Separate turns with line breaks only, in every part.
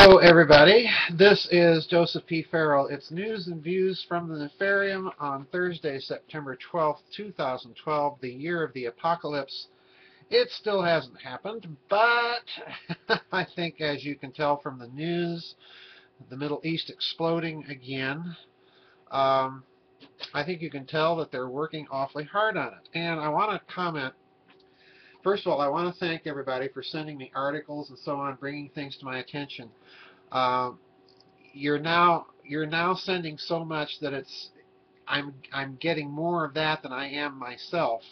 Hello, everybody. This is Joseph P. Farrell. It's News and Views from the Nefarium on Thursday, September 12th, 2012, the year of the apocalypse. It still hasn't happened, but I think, as you can tell from the news, the Middle East exploding again, I think you can tell that they're working awfully hard on it. And I want to comment. First of all, I want to thank everybody for sending me articles and so on, bringing things to my attention. Uh, you're now sending so much that I'm getting more of that than I am myself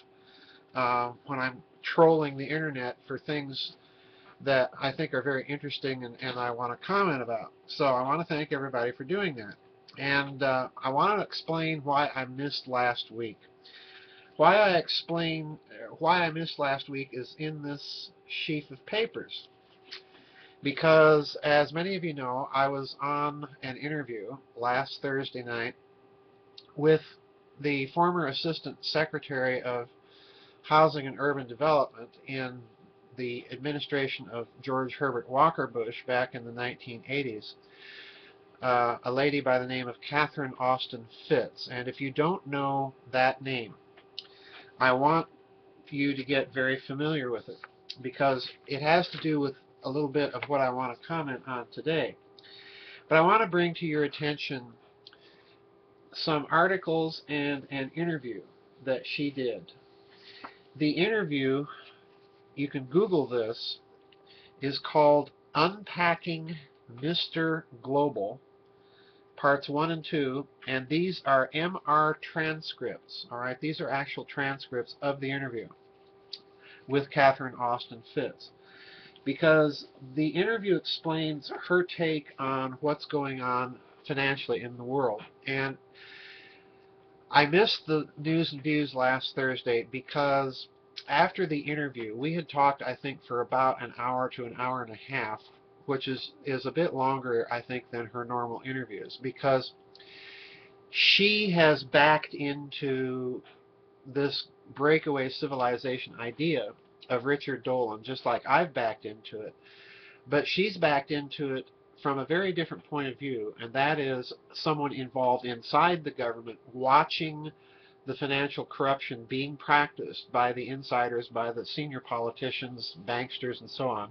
when I'm trolling the internet for things that I think are very interesting and I want to comment about. So I want to thank everybody for doing that. And I want to explain why I missed last week. Why I missed last week is in this sheaf of papers. Because, as many of you know, I was on an interview last Thursday night with the former Assistant Secretary of Housing and Urban Development in the administration of George Herbert Walker Bush back in the 1980s, a lady by the name of Catherine Austin Fitts. And if you don't know that name, I want you to get very familiar with it, because it has to do with a little bit of what I want to comment on today. But I want to bring to your attention some articles and an interview that she did. The interview, you can Google this, is called Unpacking Mr. Global, Parts 1 and 2, and these are MR transcripts. All right, these are actual transcripts of the interview with Catherine Austin Fitts, because the interview explains her take on what's going on financially in the world. And I missed the news and views last Thursday because after the interview, we had talked, I think, for about an hour to an hour and a half, which is a bit longer, I think, than her normal interviews, because she has backed into this breakaway civilization idea of Richard Dolan, just like I've backed into it. But she's backed into it from a very different point of view, and that is someone involved inside the government watching the financial corruption being practiced by the insiders, by the senior politicians, banksters, and so on.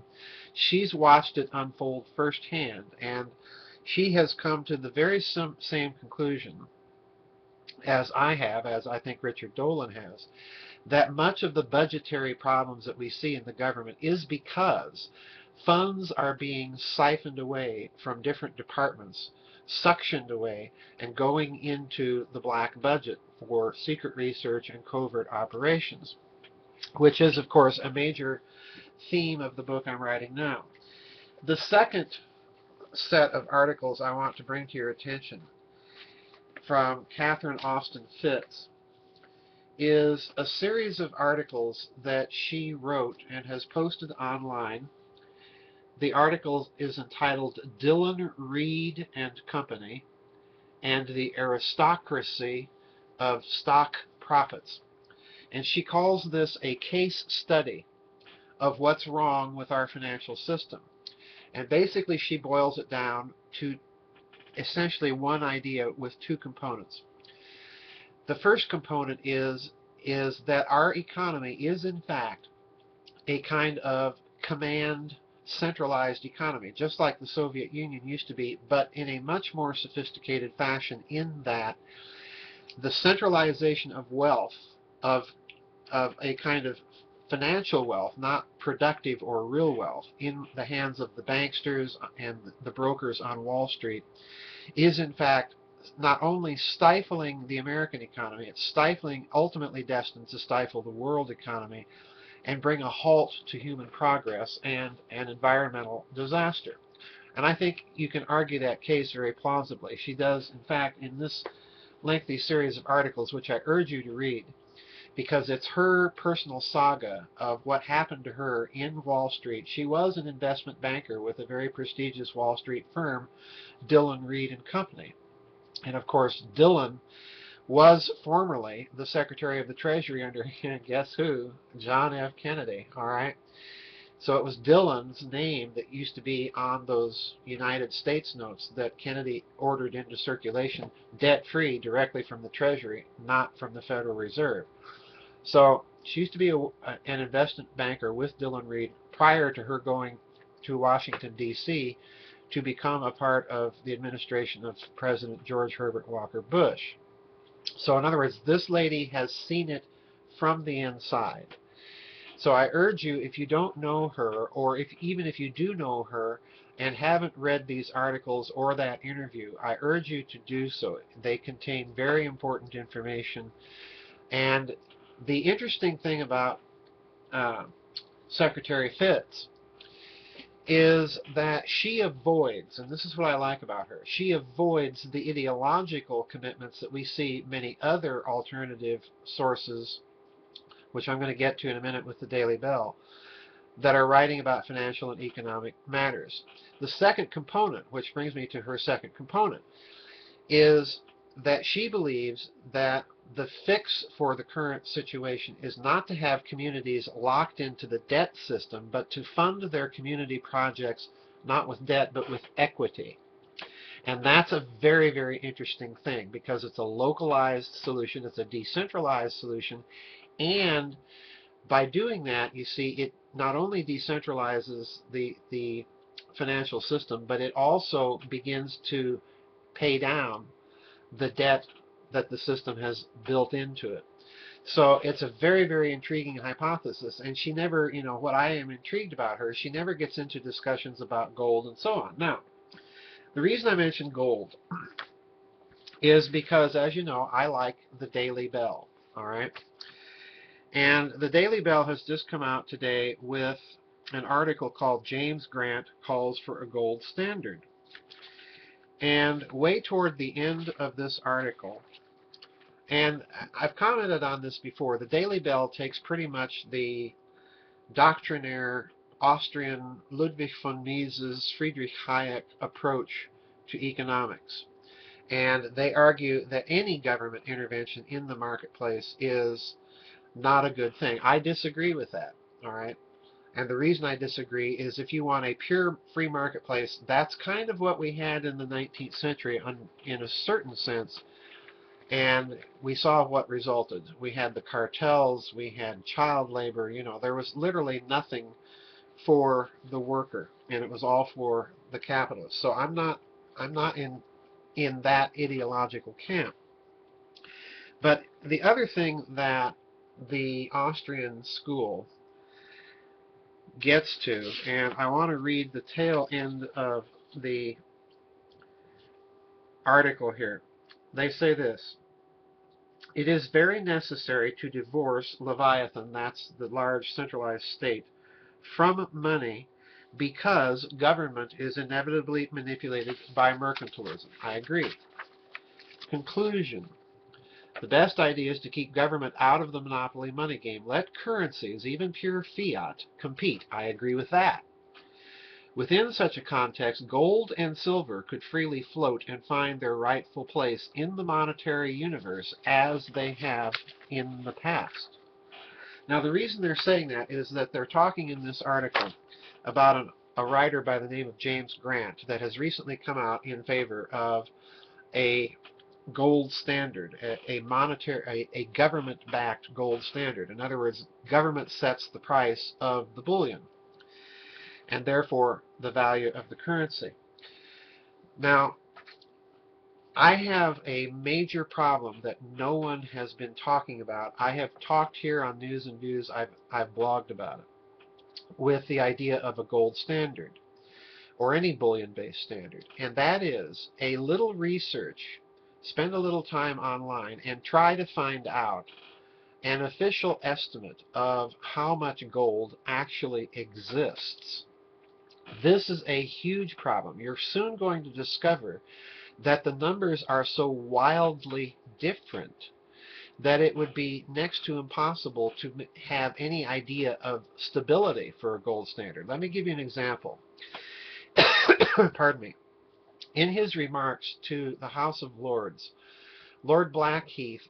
She's watched it unfold firsthand, and she has come to the very same conclusion as I have, as I think Richard Dolan has, that much of the budgetary problems that we see in the government is because funds are being siphoned away from different departments, suctioned away, and going into the black budget for secret research and covert operations, which is, of course, a major theme of the book I'm writing now. The second set of articles I want to bring to your attention from Catherine Austin Fitts is a series of articles that she wrote and has posted online. The article is entitled Dillon, Read and Company and the Aristocracy of Stock Profits. And she calls this a case study of what's wrong with our financial system. And basically she boils it down to essentially one idea with two components. The first component is that our economy is in fact a kind of command centralized economy, just like the Soviet Union used to be, but in a much more sophisticated fashion, in that the centralization of wealth, of a kind of financial wealth, not productive or real wealth, in the hands of the banksters and the brokers on Wall Street, is in fact not only stifling the American economy, it's ultimately destined to stifle the world economy and bring a halt to human progress and an environmental disaster. And I think you can argue that case very plausibly. She does, in fact, in this lengthy series of articles, which I urge you to read, because it's her personal saga of what happened to her in Wall Street. She was an investment banker with a very prestigious Wall Street firm, Dillon, Read and Company. And of course, Dillon was formerly the Secretary of the Treasury under, guess who? John F. Kennedy, all right? So it was Dillon's name that used to be on those United States notes that Kennedy ordered into circulation debt-free directly from the Treasury, not from the Federal Reserve. So she used to be an investment banker with Dillon Read prior to her going to Washington, D.C. to become a part of the administration of President George Herbert Walker Bush. So in other words, this lady has seen it from the inside. So I urge you, if you don't know her, or even if you do know her and haven't read these articles or that interview, I urge you to do so. They contain very important information. And the interesting thing about Secretary Fitz is that she avoids, and this is what I like about her, she avoids the ideological commitments that we see many other alternative sources, which I'm going to get to in a minute with the Daily Bell, that are writing about financial and economic matters. The second component, which brings me to her second component, is that she believes that the fix for the current situation is not to have communities locked into the debt system, but to fund their community projects not with debt, but with equity. And that's a very, very interesting thing because it's a localized solution, it's a decentralized solution, and by doing that, you see, it not only decentralizes the financial system, but it also begins to pay down the debt that the system has built into it. So it's a very, very intriguing hypothesis. And she never, what I am intrigued about her, she never gets into discussions about gold and so on. Now, the reason I mention gold is because, as you know, I like the Daily Bell, all right? And the Daily Bell has just come out today with an article called James Grant Calls for a Gold Standard. And way toward the end of this article, and I've commented on this before, the Daily Bell takes pretty much the doctrinaire Austrian Ludwig von Mises, Friedrich Hayek approach to economics. And they argue that any government intervention in the marketplace is not a good thing. I disagree with that, all right? And the reason I disagree is if you want a pure free marketplace, that's kind of what we had in the 19th century in a certain sense. And we saw what resulted. We had the cartels, we had child labor, there was literally nothing for the worker, and it was all for the capitalist. So I'm not in that ideological camp. But the other thing that the Austrian school gets to, and I want to read the tail end of the article here. They say this: it is very necessary to divorce Leviathan, that's the large centralized state, from money because government is inevitably manipulated by mercantilism. I agree. Conclusion: the best idea is to keep government out of the monopoly money game. Let currencies, even pure fiat, compete. I agree with that. Within such a context, gold and silver could freely float and find their rightful place in the monetary universe as they have in the past. Now, the reason they're saying that is that they're talking in this article about a writer by the name of James Grant that has recently come out in favor of a gold standard, a government-backed gold standard. In other words, government sets the price of the bullion and therefore the value of the currency. Now, I have a major problem that no one has been talking about. I have talked here on News and Views, I've blogged about it, with the idea of a gold standard or any bullion-based standard, and that is a little research. Spend a little time online and try to find out an official estimate of how much gold actually exists. This is a huge problem. You're soon going to discover that the numbers are so wildly different that it would be next to impossible to have any idea of stability for a gold standard. Let me give you an example. Pardon me. In his remarks to the House of Lords, Lord Blackheath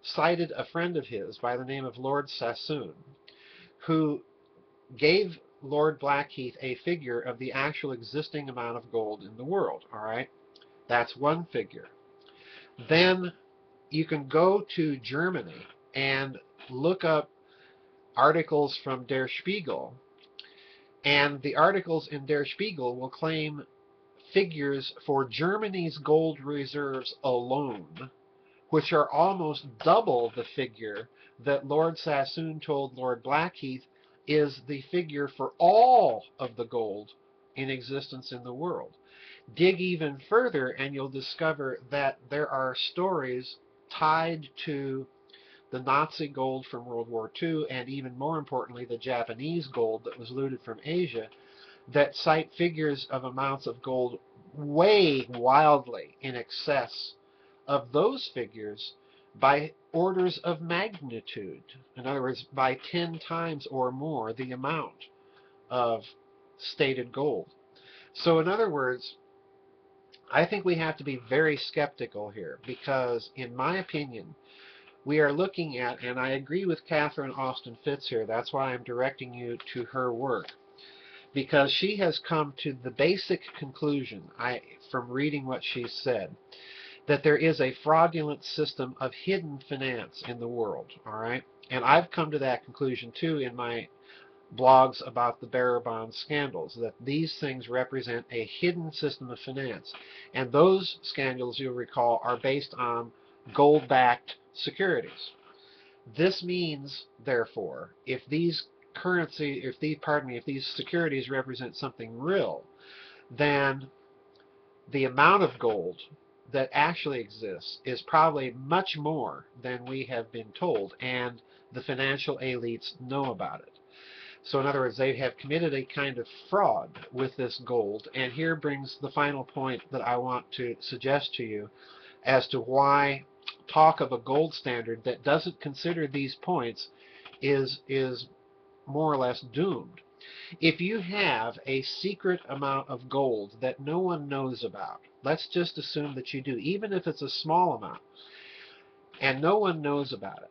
cited a friend of his by the name of Lord Sassoon, who gave Lord Blackheath a figure of the actual existing amount of gold in the world. All right, that's one figure. Then you can go to Germany and look up articles from Der Spiegel, and the articles in Der Spiegel will claim figures for Germany's gold reserves alone, which are almost double the figure that Lord Sassoon told Lord Blackheath is the figure for all of the gold in existence in the world. Dig even further and you'll discover that there are stories tied to the Nazi gold from World War II, and even more importantly, the Japanese gold that was looted from Asia, that cite figures of amounts of gold way wildly in excess of those figures by orders of magnitude. In other words, by 10 times or more the amount of stated gold. So in other words, I think we have to be very skeptical here because, in my opinion, we are looking at, and I agree with Catherine Austin Fitts here, that's why I'm directing you to her work, because she has come to the basic conclusion, from reading what she said, that there is a fraudulent system of hidden finance in the world, all right? And I've come to that conclusion too in my blogs about the bearer bond scandals, that these things represent a hidden system of finance. And those scandals, you'll recall, are based on gold-backed securities. This means, therefore, if these securities represent something real, then the amount of gold that actually exists is probably much more than we have been told, and the financial elites know about it. So in other words, they have committed a kind of fraud with this gold, and here brings the final point that I want to suggest to you as to why talk of a gold standard that doesn't consider these points is more or less doomed. If you have a secret amount of gold that no one knows about, let's just assume that you do, even if it's a small amount, and no one knows about it,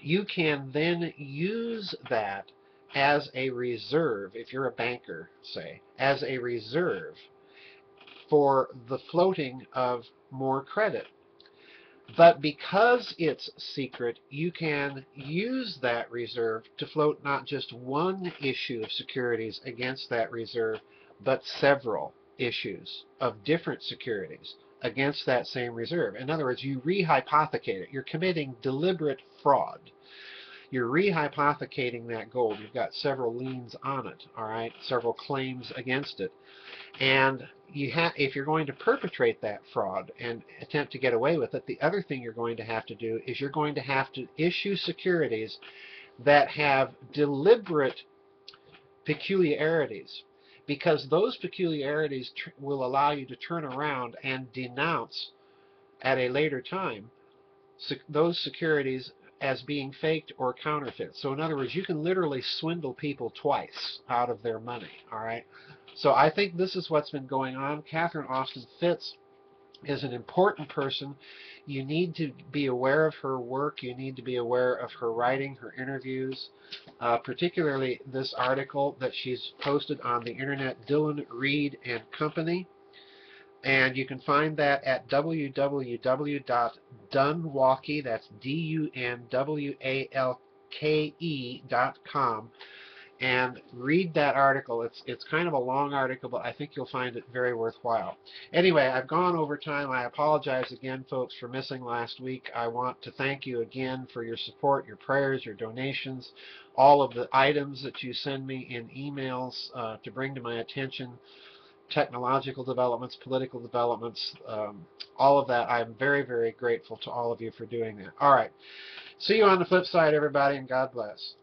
you can then use that as a reserve, if you're a banker, say, as a reserve for the floating of more credit. But because it's secret, you can use that reserve to float not just one issue of securities against that reserve, but several issues of different securities against that same reserve. In other words, you re-hypothecate it. You're committing deliberate fraud. You're re-hypothecating that gold. You've got several liens on it, all right, several claims against it. And if you're going to perpetrate that fraud and attempt to get away with it, the other thing you're going to have to do is you're going to have to issue securities that have deliberate peculiarities, because those peculiarities will allow you to turn around and denounce at a later time those securities as being faked or counterfeit. So in other words, you can literally swindle people twice out of their money, all right? So I think this is what's been going on. Catherine Austin Fitts is an important person. You need to be aware of her work. You need to be aware of her writing, her interviews, particularly this article that she's posted on the internet, Dillon, Read and Company. And you can find that at www.dunwalke, that's DUNWALKE.com, and read that article. It's kind of a long article, but I think you'll find it very worthwhile. Anyway, I've gone over time. I apologize again, folks, for missing last week. I want to thank you again for your support, your prayers, your donations, all of the items that you send me in emails to bring to my attention, technological developments, political developments, all of that. I'm very, very grateful to all of you for doing that. All right. See you on the flip side, everybody, and God bless.